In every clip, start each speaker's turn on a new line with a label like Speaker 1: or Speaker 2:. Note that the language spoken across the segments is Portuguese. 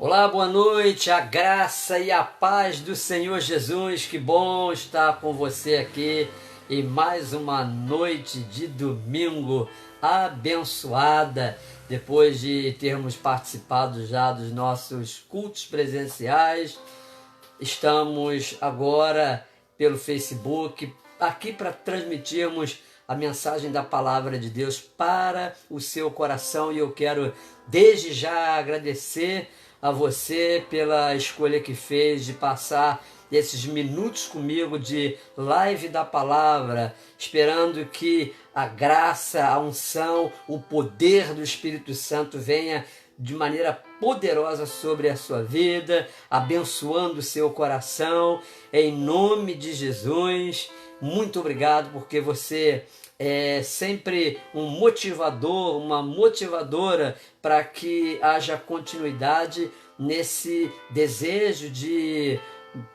Speaker 1: Olá, boa noite, a graça e a paz do Senhor Jesus, que bom estar com você aqui em mais uma noite de domingo abençoada, depois de termos participado já dos nossos cultos presenciais. Estamos agora pelo Facebook, aqui para transmitirmos a mensagem da palavra de Deus para o seu coração, e eu quero desde já agradecer a você pela escolha que fez de passar esses minutos comigo de live da palavra, esperando que a graça, a unção, o poder do Espírito Santo venha de maneira poderosa sobre a sua vida, abençoando o seu coração, em nome de Jesus. Muito obrigado, porque você é sempre um motivador, uma motivadora para que haja continuidade nesse desejo de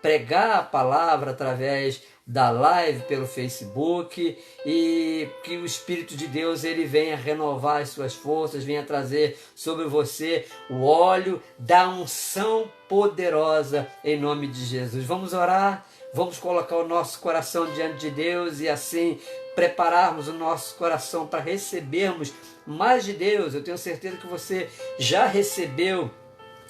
Speaker 1: pregar a palavra através da live pelo Facebook, e que o Espírito de Deus ele venha renovar as suas forças, venha trazer sobre você o óleo da unção poderosa em nome de Jesus. Vamos orar, vamos colocar o nosso coração diante de Deus e assim prepararmos o nosso coração para recebermos mais de Deus. Eu tenho certeza que você já recebeu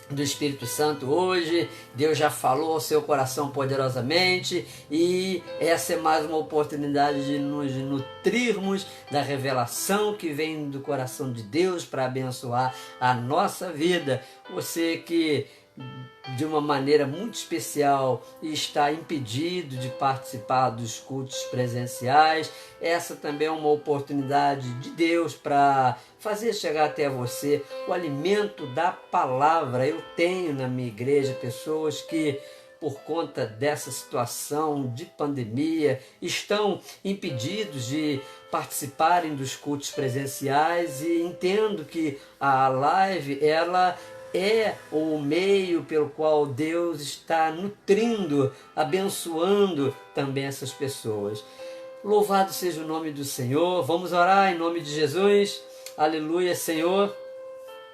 Speaker 1: do Espírito Santo hoje, Deus já falou ao seu coração poderosamente, e essa é mais uma oportunidade de nos nutrirmos da revelação que vem do coração de Deus para abençoar a nossa vida. Você que de uma maneira muito especial está impedido de participar dos cultos presenciais, essa também é uma oportunidade de Deus para fazer chegar até você o alimento da palavra. Eu tenho na minha igreja pessoas que, por conta dessa situação de pandemia, estão impedidos de participarem dos cultos presenciais, e entendo que a live ela é o meio pelo qual Deus está nutrindo, abençoando também essas pessoas. Louvado seja o nome do Senhor. Vamos orar em nome de Jesus. Aleluia, Senhor.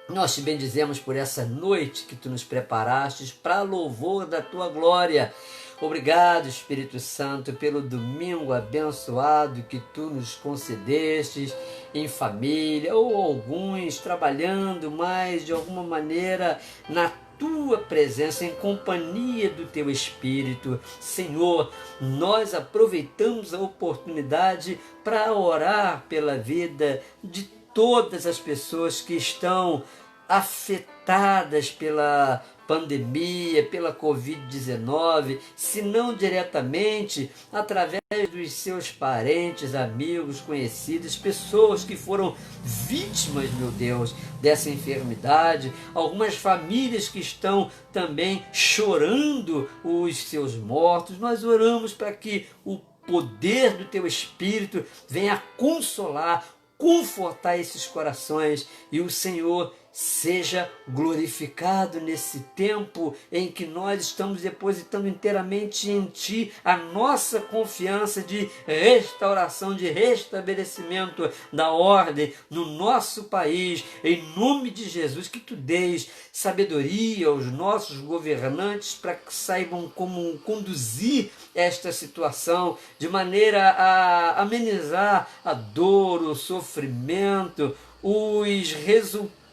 Speaker 1: Nós te bendizemos por essa noite que tu nos preparaste para louvor da tua glória. Obrigado, Espírito Santo, pelo domingo abençoado que tu nos concedestes em família, ou alguns trabalhando, mas de alguma maneira na tua presença, em companhia do teu Espírito. Senhor, nós aproveitamos a oportunidade para orar pela vida de todas as pessoas que estão afetadas pela pandemia, pela Covid-19, se não diretamente, através dos seus parentes, amigos, conhecidos, pessoas que foram vítimas, meu Deus, dessa enfermidade, algumas famílias que estão também chorando os seus mortos. Nós oramos para que o poder do teu Espírito venha consolar, confortar esses corações, e o Senhor seja glorificado nesse tempo em que nós estamos depositando inteiramente em Ti a nossa confiança de restauração, de restabelecimento da ordem no nosso país. Em nome de Jesus, que Tu deis sabedoria aos nossos governantes para que saibam como conduzir esta situação de maneira a amenizar a dor, o sofrimento, os resultados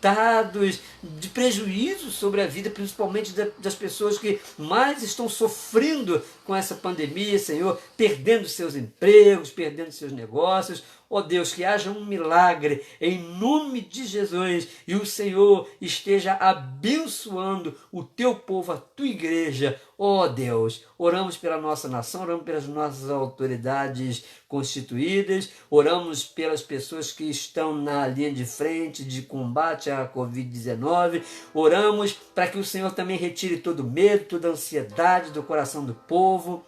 Speaker 1: de prejuízo sobre a vida, principalmente das pessoas que mais estão sofrendo com essa pandemia, Senhor, perdendo seus empregos, perdendo seus negócios. Ó Deus, que haja um milagre em nome de Jesus, e o Senhor esteja abençoando o teu povo, a tua igreja. Ó Deus, oramos pela nossa nação, oramos pelas nossas autoridades constituídas, oramos pelas pessoas que estão na linha de frente de combate à Covid-19, oramos para que o Senhor também retire todo medo, toda ansiedade do coração do povo.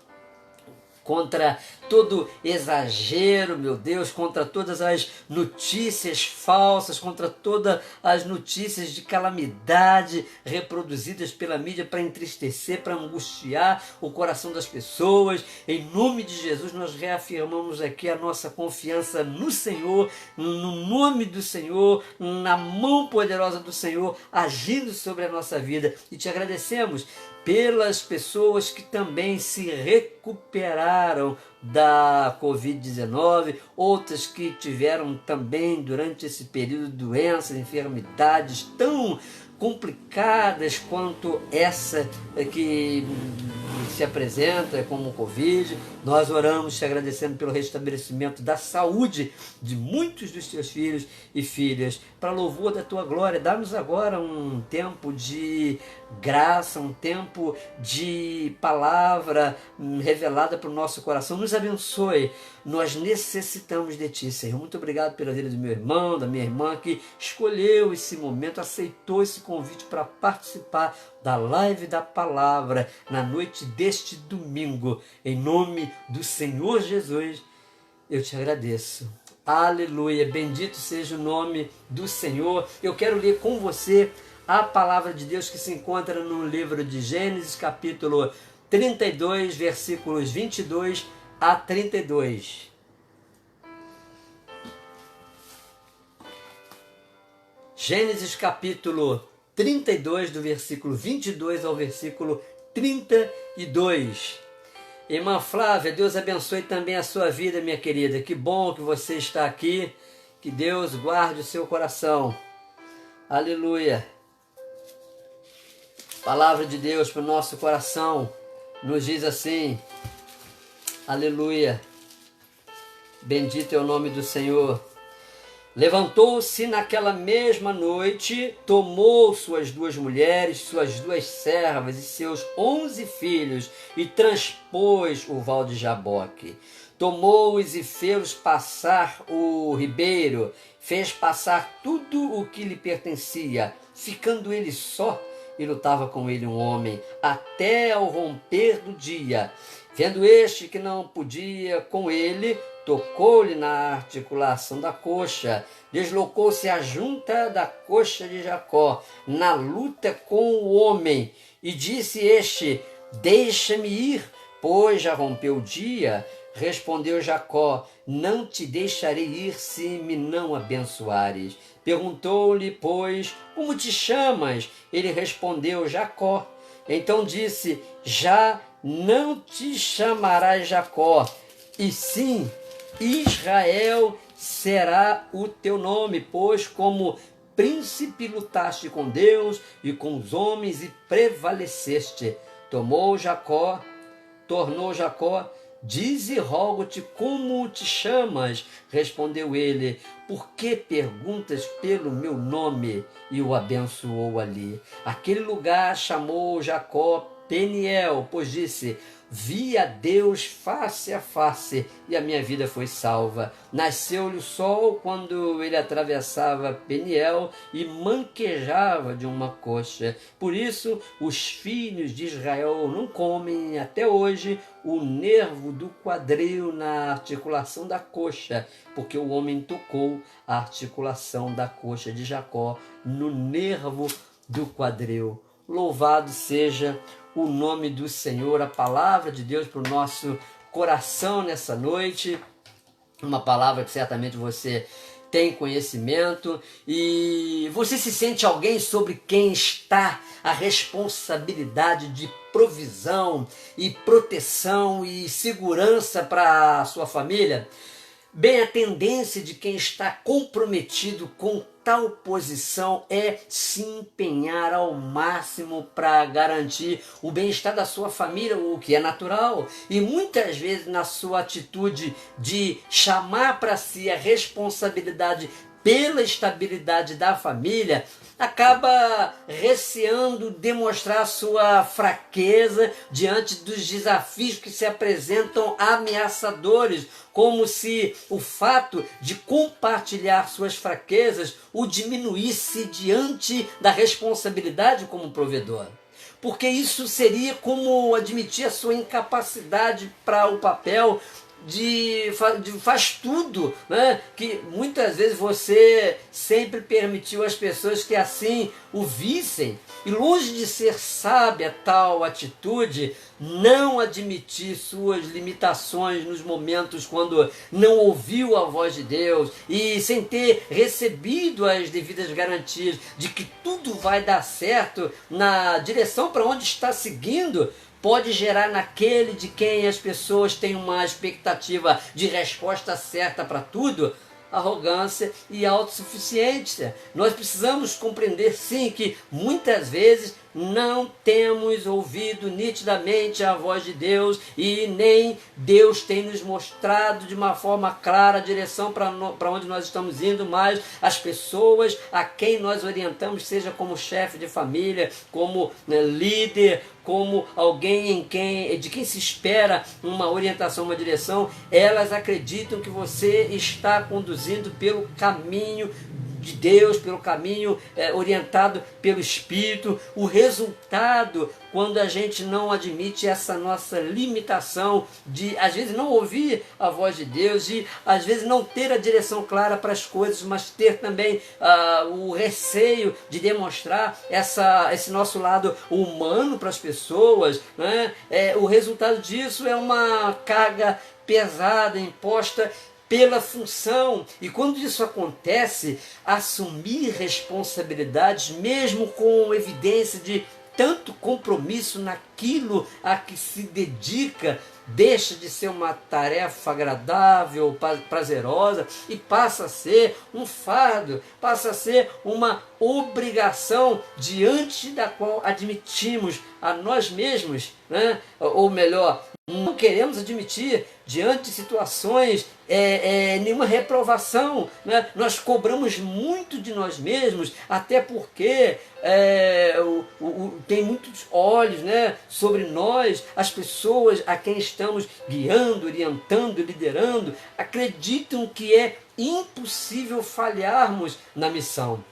Speaker 1: contra todo exagero, meu Deus, contra todas as notícias falsas, contra todas as notícias de calamidade reproduzidas pela mídia para entristecer, para angustiar o coração das pessoas. Em nome de Jesus, nós reafirmamos aqui a nossa confiança no Senhor, no nome do Senhor, na mão poderosa do Senhor, agindo sobre a nossa vida. E te agradecemos pelas pessoas que também se recuperaram da Covid-19, outras que tiveram também durante esse período doenças, enfermidades tão complicadas quanto essa que se apresenta como o Covid. Nós oramos te agradecendo pelo restabelecimento da saúde de muitos dos teus filhos e filhas, para louvor da tua glória. Dá-nos agora um tempo de graça, um tempo de palavra revelada para o nosso coração. Nos abençoe, nós necessitamos de ti, Senhor. Muito obrigado pela vida do meu irmão, da minha irmã, que escolheu esse momento, aceitou esse convite para participar da live da palavra na noite deste domingo. Em nome do Senhor Jesus, eu te agradeço. Aleluia, bendito seja o nome do Senhor. Eu quero ler com você a palavra de Deus que se encontra no livro de Gênesis, capítulo 32, versículos 22 a 32. Gênesis, capítulo 32, do versículo 22 ao versículo 32. Irmã Flávia, Deus abençoe também a sua vida, minha querida. Que bom que você está aqui. Que Deus guarde o seu coração. Aleluia. Palavra de Deus para o nosso coração nos diz assim. Aleluia. Bendito é o nome do Senhor. Levantou-se naquela mesma noite, tomou suas 2 mulheres, suas 2 servas e seus 11 filhos e transpôs o val de Jaboque. Tomou-os e fez passar o ribeiro, fez passar tudo o que lhe pertencia, ficando ele só, e lutava com ele um homem, até ao romper do dia. Vendo este que não podia com ele, tocou-lhe na articulação da coxa, deslocou-se a junta da coxa de Jacó, na luta com o homem, e disse este: deixa-me ir, pois já rompeu o dia. Respondeu Jacó: não te deixarei ir se me não abençoares. Perguntou-lhe, pois, como te chamas? Ele respondeu: Jacó. Então disse: já não te chamarás Jacó, e sim Israel será o teu nome, pois como príncipe lutaste com Deus e com os homens e prevaleceste. Tornou Jacó, dize, rogo-te, como te chamas? Respondeu ele: por que perguntas pelo meu nome? E o abençoou ali. Aquele lugar chamou Jacó Peniel, pois disse: vi a Deus face a face, e a minha vida foi salva. Nasceu-lhe o sol quando ele atravessava Peniel e manquejava de uma coxa. Por isso os filhos de Israel não comem até hoje o nervo do quadril na articulação da coxa, porque o homem tocou a articulação da coxa de Jacó no nervo do quadril. Louvado seja o nome do Senhor, a palavra de Deus para o nosso coração nessa noite, uma palavra que certamente você tem conhecimento, e você se sente alguém sobre quem está a responsabilidade de provisão e proteção e segurança para a sua família? Bem, a tendência de quem está comprometido com tal posição é se empenhar ao máximo para garantir o bem-estar da sua família, o que é natural. E muitas vezes na sua atitude de chamar para si a responsabilidade pela estabilidade da família, acaba receando demonstrar sua fraqueza diante dos desafios que se apresentam ameaçadores, como se o fato de compartilhar suas fraquezas o diminuísse diante da responsabilidade como provedor. porque isso seria como admitir a sua incapacidade para o papel de faz tudo, né? Que muitas vezes você sempre permitiu às pessoas que assim o vissem, e longe de ser sábia tal atitude, não admitir suas limitações nos momentos quando não ouviu a voz de Deus e sem ter recebido as devidas garantias de que tudo vai dar certo na direção para onde está seguindo, pode gerar naquele de quem as pessoas têm uma expectativa de resposta certa para tudo, arrogância e autossuficiência. Nós precisamos compreender sim que muitas vezes não temos ouvido nitidamente a voz de Deus e nem Deus tem nos mostrado de uma forma clara a direção para onde nós estamos indo, mas as pessoas a quem nós orientamos, seja como chefe de família, como líder, como alguém de quem se espera uma orientação, uma direção, elas acreditam que você está conduzindo pelo caminho de Deus, pelo caminho orientado pelo Espírito. O resultado, quando a gente não admite essa nossa limitação de, às vezes, não ouvir a voz de Deus, de, às vezes, não ter a direção clara para as coisas, mas ter também o receio de demonstrar esse nosso lado humano para as pessoas, né? O resultado disso é uma carga pesada imposta pela função, e quando isso acontece, assumir responsabilidades, mesmo com evidência de tanto compromisso naquilo a que se dedica, deixa de ser uma tarefa agradável, prazerosa, e passa a ser um fardo, passa a ser uma obrigação diante da qual admitimos a nós mesmos, né? Ou melhor, não queremos admitir diante de situações nenhuma reprovação, né? Nós cobramos muito de nós mesmos, até porque tem muitos olhos, né, sobre nós. As pessoas a quem estamos guiando, orientando, liderando, acreditam que é impossível falharmos na missão.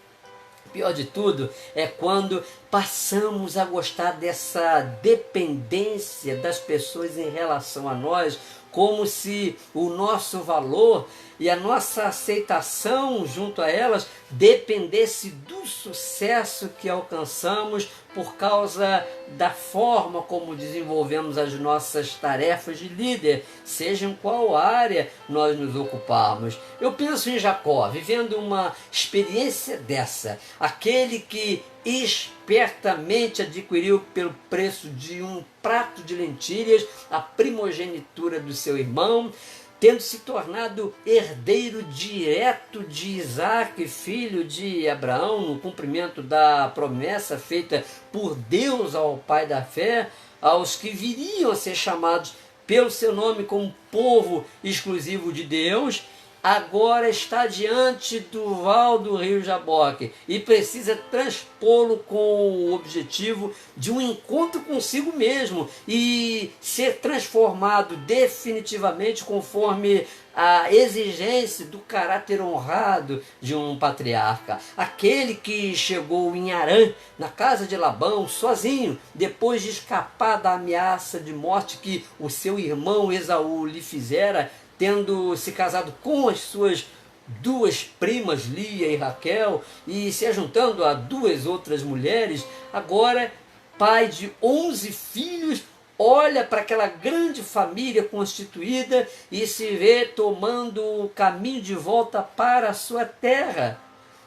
Speaker 1: Pior de tudo é quando passamos a gostar dessa dependência das pessoas em relação a nós, como se o nosso valor e a nossa aceitação junto a elas dependesse do sucesso que alcançamos por causa da forma como desenvolvemos as nossas tarefas de líder, seja em qual área nós nos ocuparmos. Eu penso em Jacó, vivendo uma experiência dessa, aquele que espertamente adquiriu pelo preço de um prato de lentilhas a primogenitura do seu irmão, tendo se tornado herdeiro direto de Isaac, filho de Abraão, no cumprimento da promessa feita por Deus ao pai da fé, aos que viriam a ser chamados pelo seu nome como povo exclusivo de Deus, agora está diante do val do rio Jaboque e precisa transpô-lo com o objetivo de um encontro consigo mesmo e ser transformado definitivamente conforme a exigência do caráter honrado de um patriarca. Aquele que chegou em Harã, na casa de Labão, sozinho, depois de escapar da ameaça de morte que o seu irmão Esaú lhe fizera, tendo se casado com as suas duas primas, Lia e Raquel, e se ajuntando a duas outras mulheres, agora pai de 11 filhos, olha para aquela grande família constituída e se vê tomando o caminho de volta para a sua terra.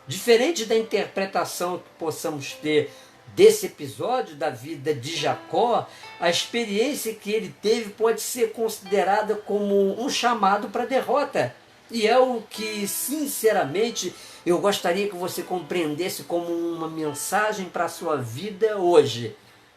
Speaker 1: Diferente da interpretação que possamos ter desse episódio da vida de Jacó, a experiência que ele teve pode ser considerada como um chamado para a derrota. E é o que, sinceramente, eu gostaria que você compreendesse como uma mensagem para a sua vida hoje.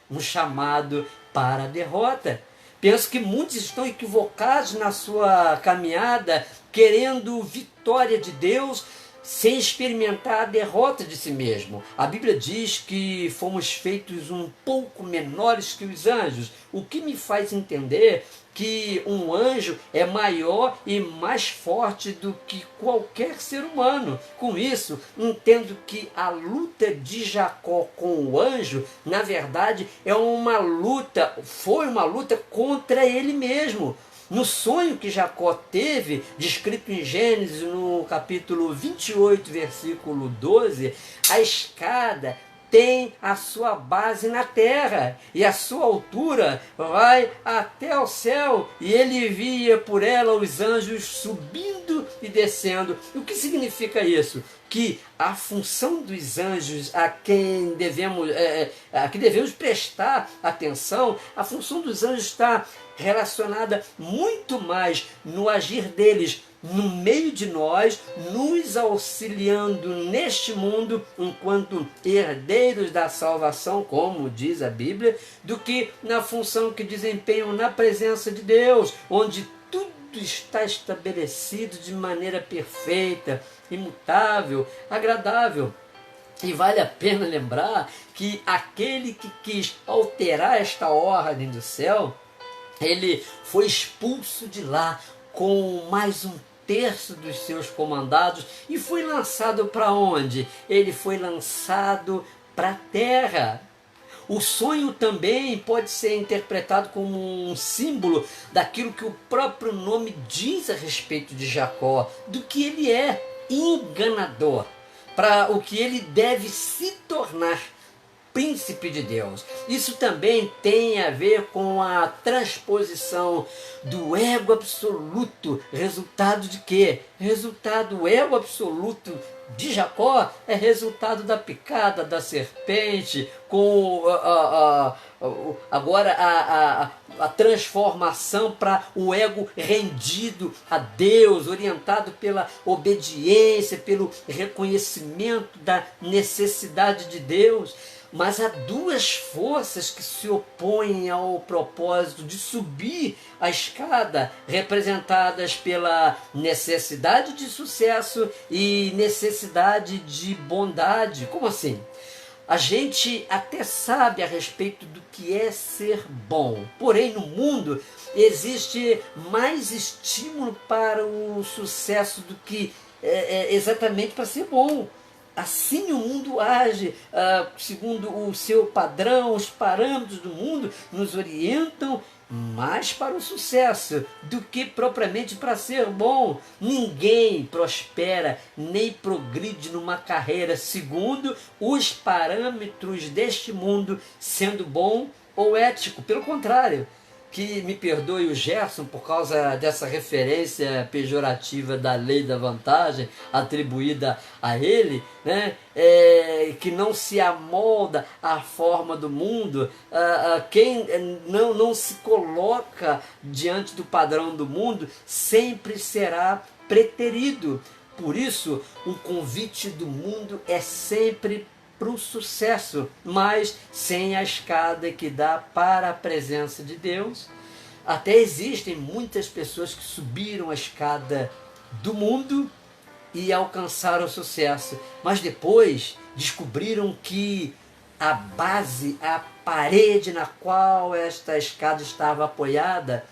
Speaker 1: Um chamado para a derrota. Penso que muitos estão equivocados na sua caminhada, querendo vitória de Deus, sem experimentar a derrota de si mesmo. A Bíblia diz que fomos feitos um pouco menores que os anjos, o que me faz entender que um anjo é maior e mais forte do que qualquer ser humano. Com isso, entendo que a luta de Jacó com o anjo, na verdade, foi uma luta contra ele mesmo. No sonho que Jacó teve, descrito em Gênesis, no capítulo 28, versículo 12, a escada tem a sua base na terra, e a sua altura vai até o céu, e ele via por ela os anjos subindo e descendo. O que significa isso? Que a função dos anjos a que devemos prestar atenção, a função dos anjos está relacionada muito mais no agir deles no meio de nós, nos auxiliando neste mundo enquanto herdeiros da salvação, como diz a Bíblia, do que na função que desempenham na presença de Deus, onde tudo está estabelecido de maneira perfeita, imutável, agradável. E vale a pena lembrar que aquele que quis alterar esta ordem do céu, ele foi expulso de lá com mais um terço dos seus comandados e foi lançado para onde? Ele foi lançado para a terra. O sonho também pode ser interpretado como um símbolo daquilo que o próprio nome diz a respeito de Jacó, do que ele é, enganador, para o que ele deve se tornar, príncipe de Deus. Isso também tem a ver com a transposição do ego absoluto. Resultado de quê? O ego absoluto de Jacó é resultado da picada da serpente, com agora a transformação para o ego rendido a Deus, orientado pela obediência, pelo reconhecimento da necessidade de Deus. Mas há duas forças que se opõem ao propósito de subir a escada, representadas pela necessidade de sucesso e necessidade de bondade. Como assim? A gente até sabe a respeito do que é ser bom, porém no mundo existe mais estímulo para o sucesso do que exatamente para ser bom. Assim o mundo age, segundo o seu padrão, os parâmetros do mundo nos orientam mais para o sucesso do que propriamente para ser bom. Ninguém prospera nem progride numa carreira segundo os parâmetros deste mundo, sendo bom ou ético. Pelo contrário, que me perdoe o Gerson por causa dessa referência pejorativa da lei da vantagem atribuída a ele, né? Que não se amolda à forma do mundo, quem não se coloca diante do padrão do mundo sempre será preterido. Por isso, o convite do mundo é sempre para o sucesso, mas sem a escada que dá para a presença de Deus. Até existem muitas pessoas que subiram a escada do mundo e alcançaram o sucesso, mas depois descobriram que a base, a parede na qual esta escada estava apoiada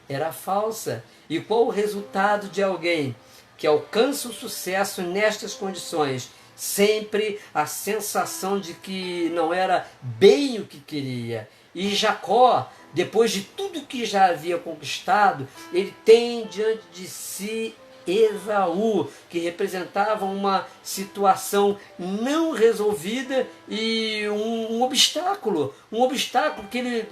Speaker 1: era falsa. E qual o resultado de alguém que alcança o sucesso nestas condições? Sempre a sensação de que não era bem o que queria. E Jacó, depois de tudo que já havia conquistado, ele tem diante de si Esaú, que representava uma situação não resolvida e um obstáculo que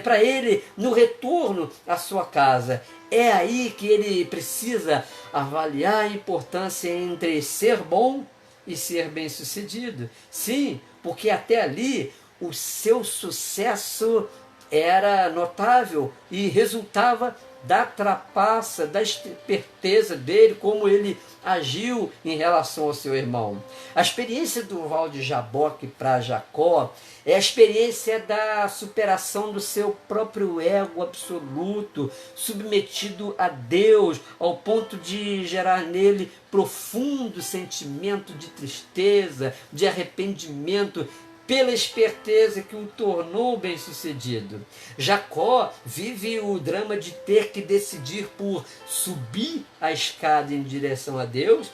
Speaker 1: para ele no retorno à sua casa. É aí que ele precisa avaliar a importância entre ser bom e ser bem-sucedido. Sim, porque até ali o seu sucesso era notável e resultava da trapaça, da esperteza dele, como ele agiu em relação ao seu irmão. A experiência do Val de Jaboque para Jacó é a experiência da superação do seu próprio ego absoluto, submetido a Deus, ao ponto de gerar nele profundo sentimento de tristeza, de arrependimento, pela esperteza que o tornou bem-sucedido. Jacó vive o drama de ter que decidir por subir a escada em direção a Deus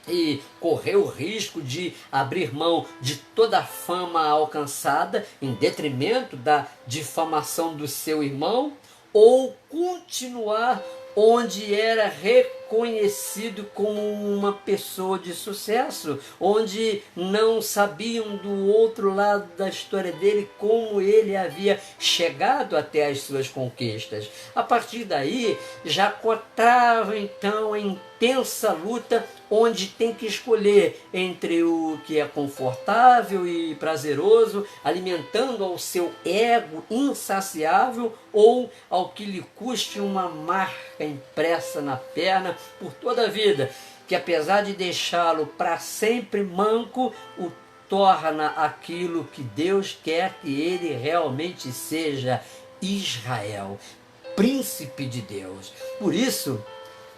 Speaker 1: e correr o risco de abrir mão de toda a fama alcançada em detrimento da difamação do seu irmão, ou continuar onde era reconhecido como uma pessoa de sucesso, onde não sabiam do outro lado da história dele como ele havia chegado até as suas conquistas. A partir daí, Jacó trava então a intensa luta, onde tem que escolher entre o que é confortável e prazeroso, alimentando ao seu ego insaciável, ou ao que lhe custe uma marca impressa na perna por toda a vida, que apesar de deixá-lo para sempre manco, o torna aquilo que Deus quer que ele realmente seja: Israel, príncipe de Deus. Por isso,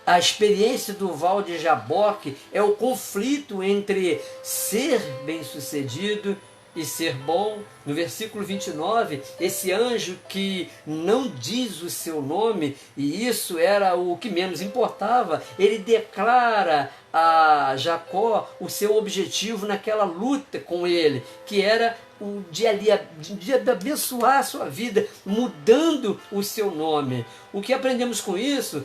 Speaker 1: a experiência do Val de Jaboque é o conflito entre ser bem-sucedido e ser bom. No versículo 29, esse anjo que não diz o seu nome, e isso era o que menos importava, ele declara a Jacó o seu objetivo naquela luta com ele, que era o dia de abençoar a sua vida, mudando o seu nome. O que aprendemos com isso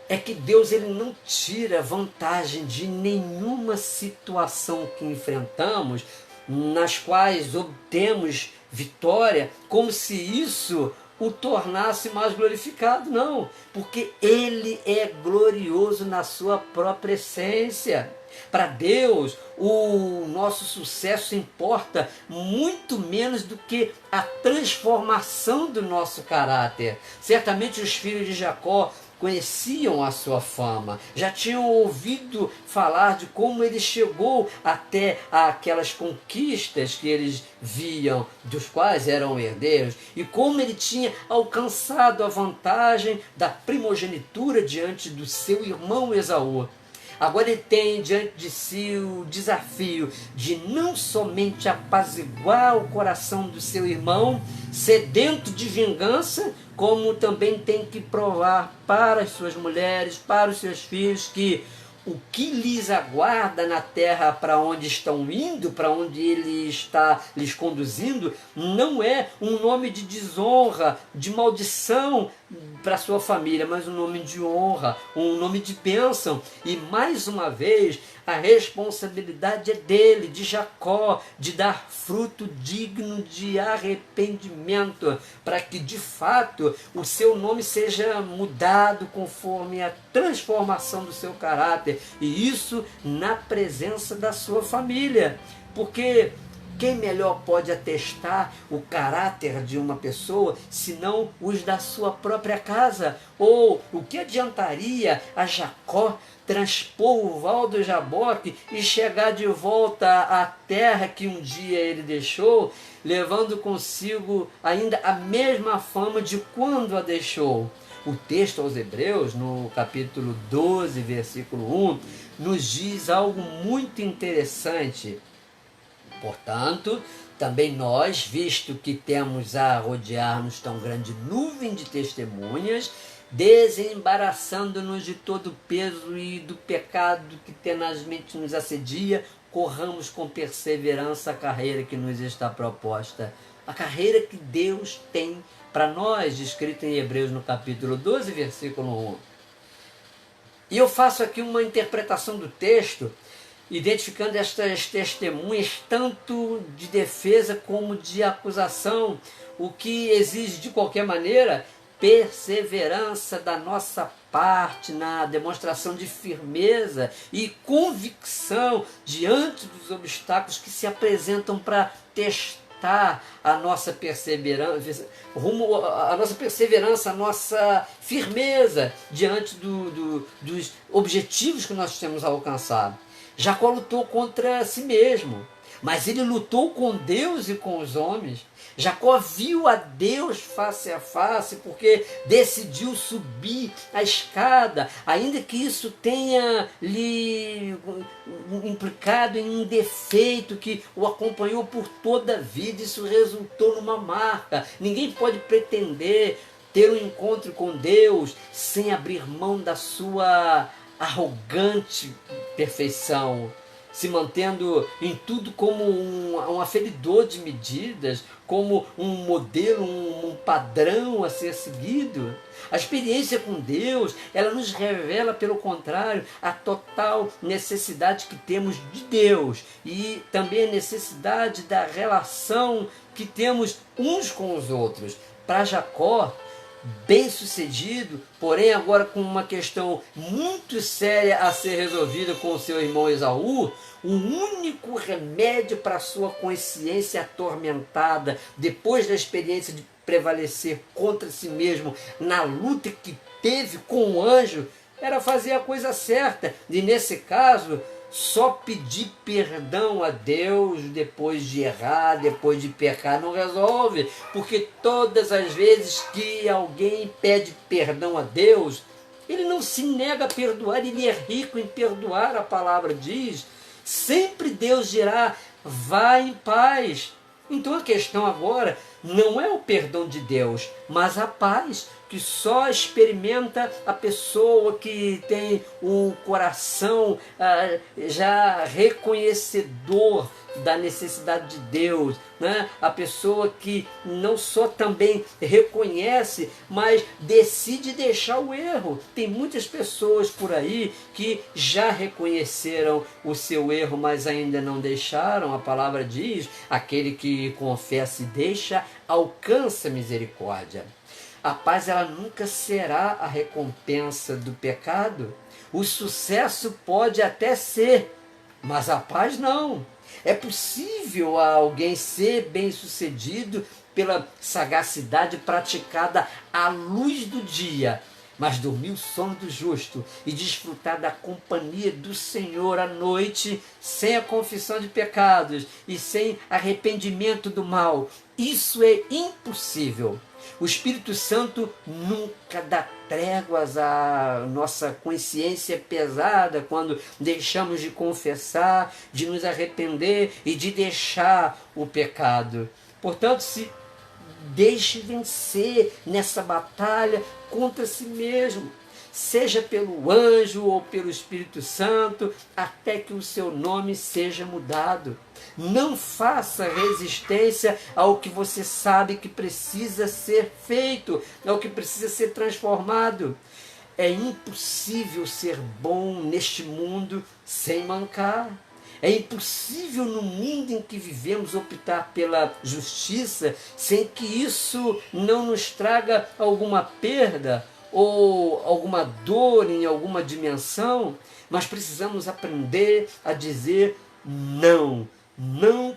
Speaker 1: é que Deus, ele não tira vantagem de nenhuma situação que enfrentamos, nas quais obtemos vitória, como se isso o tornasse mais glorificado. Não, porque ele é glorioso na sua própria essência. Para Deus, o nosso sucesso importa muito menos do que a transformação do nosso caráter. Certamente os filhos de Jacó conheciam a sua fama, já tinham ouvido falar de como ele chegou até aquelas conquistas que eles viam, dos quais eram herdeiros, e como ele tinha alcançado a vantagem da primogenitura diante do seu irmão Esaú. Agora ele tem diante de si o desafio de não somente apaziguar o coração do seu irmão, sedento de vingança, como também tem que provar para as suas mulheres, para os seus filhos, que o que lhes aguarda na terra para onde estão indo, para onde ele está lhes conduzindo, não é um nome de desonra, de maldição para sua família, mas um nome de honra, um nome de bênção. E mais uma vez, a responsabilidade é dele, de Jacó, de dar fruto digno de arrependimento, para que de fato o seu nome seja mudado conforme a transformação do seu caráter, e isso na presença da sua família. Porque quem melhor pode atestar o caráter de uma pessoa senão os da sua própria casa? Ou o que adiantaria a Jacó transpor o Val do Jaboque e chegar de volta à terra que um dia ele deixou, levando consigo ainda a mesma fama de quando a deixou? O texto aos Hebreus, no capítulo 12, versículo 1, nos diz algo muito interessante. Portanto, também nós, visto que temos a rodear-nos tão grande nuvem de testemunhas, desembaraçando-nos de todo o peso e do pecado que tenazmente nos assedia, corramos com perseverança a carreira que nos está proposta. A carreira que Deus tem para nós, descrita em Hebreus no capítulo 12, versículo 1. E eu faço aqui uma interpretação do texto, identificando estas testemunhas tanto de defesa como de acusação, o que exige de qualquer maneira perseverança da nossa parte na demonstração de firmeza e convicção diante dos obstáculos que se apresentam para testar aumentar a nossa perseverança, a nossa firmeza diante dos objetivos que nós temos alcançado. Jacó lutou contra si mesmo, mas ele lutou com Deus e com os homens. Jacó viu a Deus face a face, porque decidiu subir a escada, ainda que isso tenha lhe implicado em um defeito que o acompanhou por toda a vida. Isso resultou numa marca. Ninguém pode pretender ter um encontro com Deus sem abrir mão da sua arrogante perfeição, se mantendo em tudo como um aferidor de medidas, como um modelo, um padrão a ser seguido. A experiência com Deus, ela nos revela, pelo contrário, a total necessidade que temos de Deus e também a necessidade da relação que temos uns com os outros. Para Jacó, bem-sucedido, porém agora com uma questão muito séria a ser resolvida com o seu irmão Esaú, o único remédio para a sua consciência atormentada, depois da experiência de prevalecer contra si mesmo na luta que teve com o anjo, era fazer a coisa certa, e nesse caso, só pedir perdão a Deus depois de errar, depois de pecar, não resolve, porque todas as vezes que alguém pede perdão a Deus, ele não se nega a perdoar, ele é rico em perdoar, a palavra diz. Sempre Deus dirá, vá em paz. Então a questão agora não é o perdão de Deus, mas a paz que só experimenta a pessoa que tem um coração já reconhecedor da necessidade de Deus, né? A pessoa que não só também reconhece, mas decide deixar o erro. Tem muitas pessoas por aí que já reconheceram o seu erro, mas ainda não deixaram. A palavra diz, aquele que confessa e deixa, alcança misericórdia. A paz, ela nunca será a recompensa do pecado. O sucesso pode até ser, mas a paz não. É possível a alguém ser bem-sucedido pela sagacidade praticada à luz do dia, mas dormir o sono do justo e desfrutar da companhia do Senhor à noite, sem a confissão de pecados e sem arrependimento do mal, isso é impossível. O Espírito Santo nunca dá tréguas à nossa consciência pesada quando deixamos de confessar, de nos arrepender e de deixar o pecado. Portanto, se deixe vencer nessa batalha contra si mesmo, seja pelo anjo ou pelo Espírito Santo, até que o seu nome seja mudado. Não faça resistência ao que você sabe que precisa ser feito, ao que precisa ser transformado. É impossível ser bom neste mundo sem mancar. É impossível no mundo em que vivemos optar pela justiça sem que isso não nos traga alguma perda ou alguma dor em alguma dimensão, mas precisamos aprender a dizer não. Não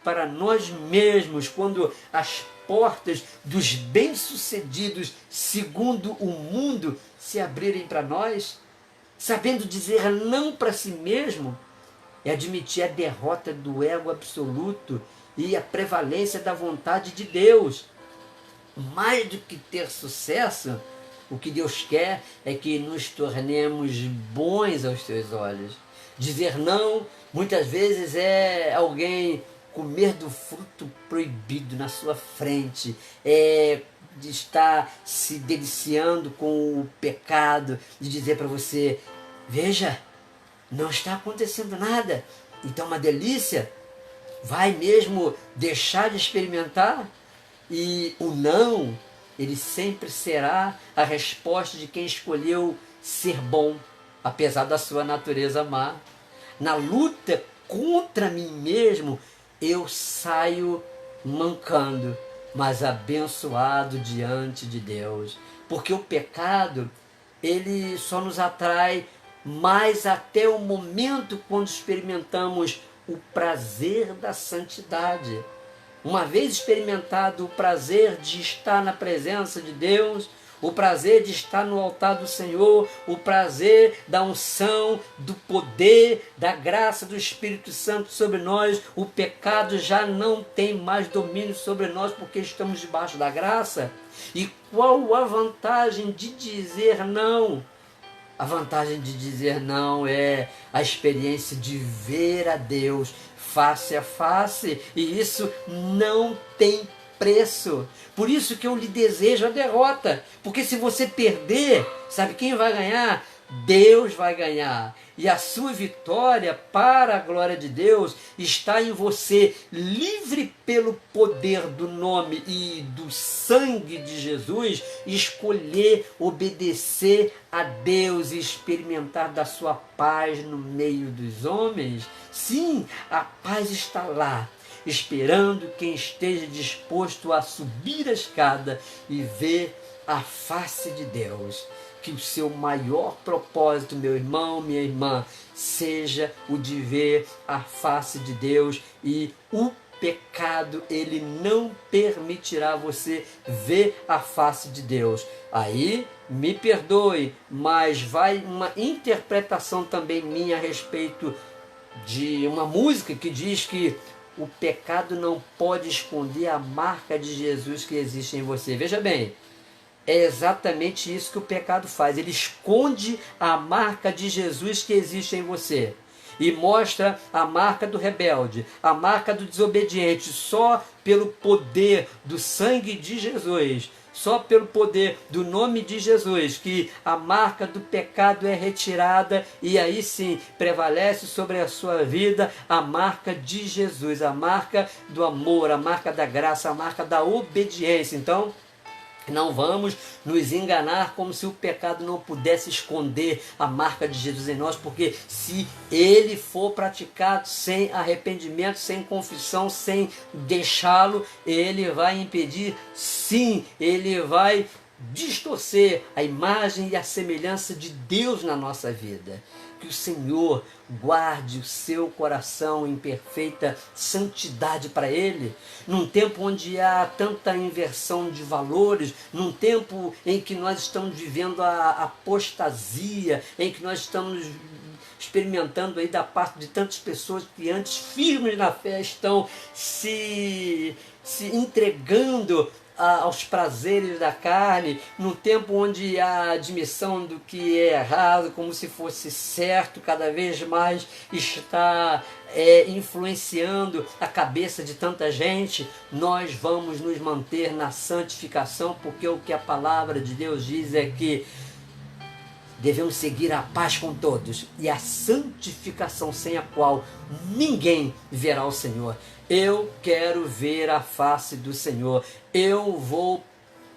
Speaker 1: para nós mesmos, quando as portas dos bem-sucedidos segundo o mundo se abrirem para nós. Sabendo dizer não para si mesmo é admitir a derrota do ego absoluto e a prevalência da vontade de Deus. Mais do que ter sucesso, o que Deus quer é que nos tornemos bons aos seus olhos. Dizer não, muitas vezes, é alguém comer do fruto proibido na sua frente, de estar se deliciando com o pecado, de dizer para você, veja, não está acontecendo nada, então uma delícia, vai mesmo deixar de experimentar? E o não, ele sempre será a resposta de quem escolheu ser bom, apesar da sua natureza má. Na luta contra mim mesmo, eu saio mancando, mas abençoado diante de Deus. Porque o pecado, ele só nos atrai mais até o momento quando experimentamos o prazer da santidade. uma vez experimentado o prazer de estar na presença de Deus, o prazer de estar no altar do Senhor, o prazer da unção, do poder, da graça do Espírito Santo sobre nós, o pecado já não tem mais domínio sobre nós porque estamos debaixo da graça. E qual a vantagem de dizer não? A vantagem de dizer não é a experiência de ver a Deus face a face, e isso não tem preço. Por isso que eu lhe desejo a derrota, porque se você perder, sabe quem vai ganhar? Deus vai ganhar. E a sua vitória, para a glória de Deus, está em você, livre pelo poder do nome e do sangue de Jesus, escolher obedecer a Deus e experimentar da sua paz no meio dos homens. Sim, a paz está lá, esperando quem esteja disposto a subir a escada e ver a face de Deus. Que o seu maior propósito, meu irmão, minha irmã, seja o de ver a face de Deus, e o pecado, ele não permitirá você ver a face de Deus. Aí, me perdoe, mas vai uma interpretação também minha a respeito de uma música que diz que o pecado não pode esconder a marca de Jesus que existe em você. Veja bem, é exatamente isso que o pecado faz. Ele esconde a marca de Jesus que existe em você e mostra a marca do rebelde, a marca do desobediente. Só pelo poder do sangue de Jesus, só pelo poder do nome de Jesus, que a marca do pecado é retirada, e aí sim prevalece sobre a sua vida a marca de Jesus, a marca do amor, a marca da graça, a marca da obediência. Então, não vamos nos enganar como se o pecado não pudesse esconder a marca de Jesus em nós, porque se ele for praticado sem arrependimento, sem confissão, sem deixá-lo, ele vai impedir, sim, ele vai distorcer a imagem e a semelhança de Deus na nossa vida. Que o Senhor guarde o seu coração em perfeita santidade para Ele, num tempo onde há tanta inversão de valores, num tempo em que nós estamos vivendo a apostasia, em que nós estamos experimentando aí da parte de tantas pessoas que antes firmes na fé estão se entregando aos prazeres da carne, no tempo onde a admissão do que é errado como se fosse certo cada vez mais está influenciando a cabeça de tanta gente. Nós vamos nos manter na santificação, porque o que a palavra de Deus diz é que devemos seguir a paz com todos e a santificação, sem a qual ninguém verá o Senhor. Eu quero ver a face do Senhor. Eu vou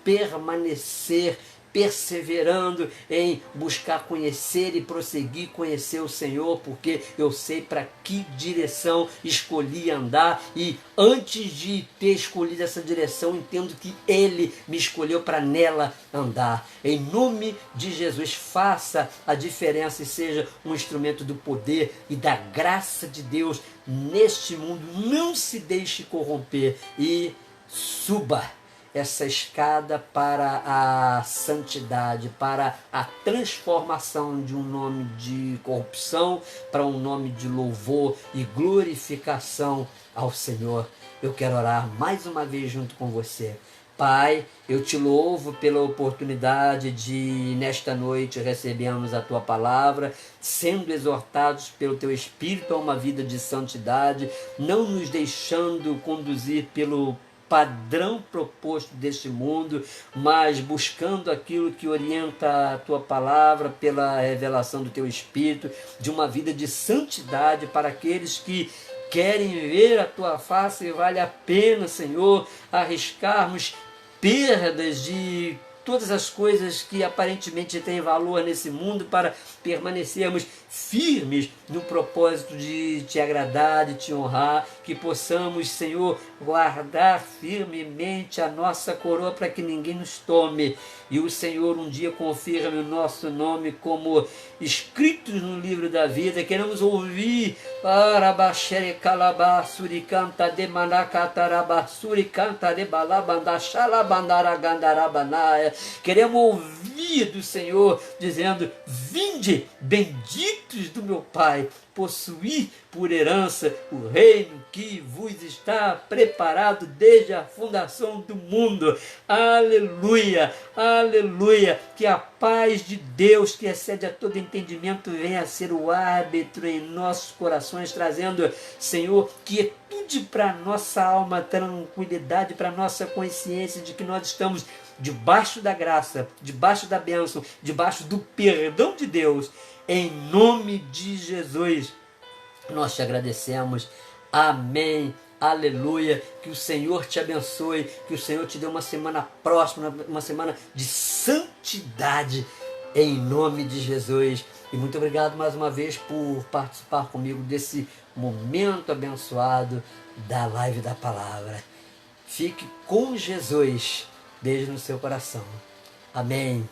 Speaker 1: permanecer perseverando em buscar conhecer e prosseguir conhecer o Senhor, porque eu sei para que direção escolhi andar, e antes de ter escolhido essa direção, entendo que Ele me escolheu para nela andar. Em nome de Jesus, faça a diferença e seja um instrumento do poder e da graça de Deus neste mundo. Não se deixe corromper e suba essa escada para a santidade, para a transformação de um nome de corrupção para um nome de louvor e glorificação ao Senhor. Eu quero orar mais uma vez junto com você. Pai, eu te louvo pela oportunidade de, nesta noite, recebermos a Tua palavra, sendo exortados pelo Teu Espírito a uma vida de santidade, não nos deixando conduzir pelo padrão proposto deste mundo, mas buscando aquilo que orienta a Tua palavra pela revelação do Teu Espírito, de uma vida de santidade para aqueles que querem ver a Tua face. Vale a pena, Senhor, arriscarmos perdas de todas as coisas que aparentemente têm valor nesse mundo para permanecermos firmes no propósito de Te agradar, de Te honrar, que possamos, Senhor, guardar firmemente a nossa coroa para que ninguém nos tome. E o Senhor um dia confirme o nosso nome como escritos no livro da vida. Queremos ouvir queremos ouvir do Senhor dizendo: vinde, benditos do meu Pai, possuir por herança o reino que vos está preparado desde a fundação do mundo. Aleluia, aleluia. Que a paz de Deus, que excede a todo entendimento, venha a ser o árbitro em nossos corações, trazendo, Senhor, quietude para nossa alma, tranquilidade para nossa consciência de que nós estamos debaixo da graça, debaixo da bênção, debaixo do perdão de Deus. Em nome de Jesus, nós te agradecemos. Amém. Aleluia. Que o Senhor te abençoe, que o Senhor te dê uma semana próxima, uma semana de santidade, em nome de Jesus. E muito obrigado mais uma vez por participar comigo desse momento abençoado da Live da Palavra. Fique com Jesus. Beijo no seu coração. Amém.